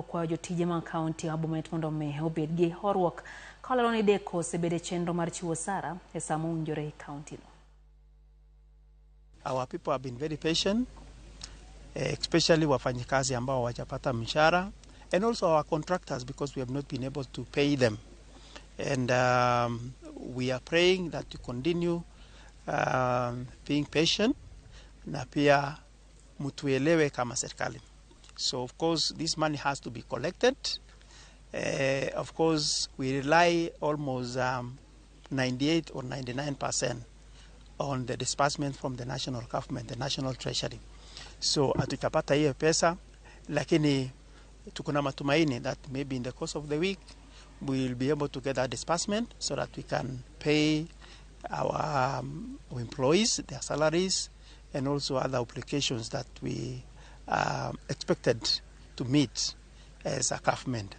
Kwa jotije ma kaunti Bomet mondo me obed gi horuok kaloroni deko osebede chenro mar chiwo osara e saa mowinjore e kaunti no. Our people have been very patient, especially wafanyikazi ambao hawajapata mshahara, and also our contractors, because we have not been able to pay them. And we are praying that to continue being patient na pia mutuelewe kama serikali. So of course this money has to be collected. Of course we rely almost 98 or 99% on the disbursement from the national government, the national treasury. So hatutapata hiyo pesa, lakini tukuna matumaini that maybe in the course of the week we will be able to get that disbursement so that we can pay our employees their salaries and also other obligations that we are expected to meet as a government.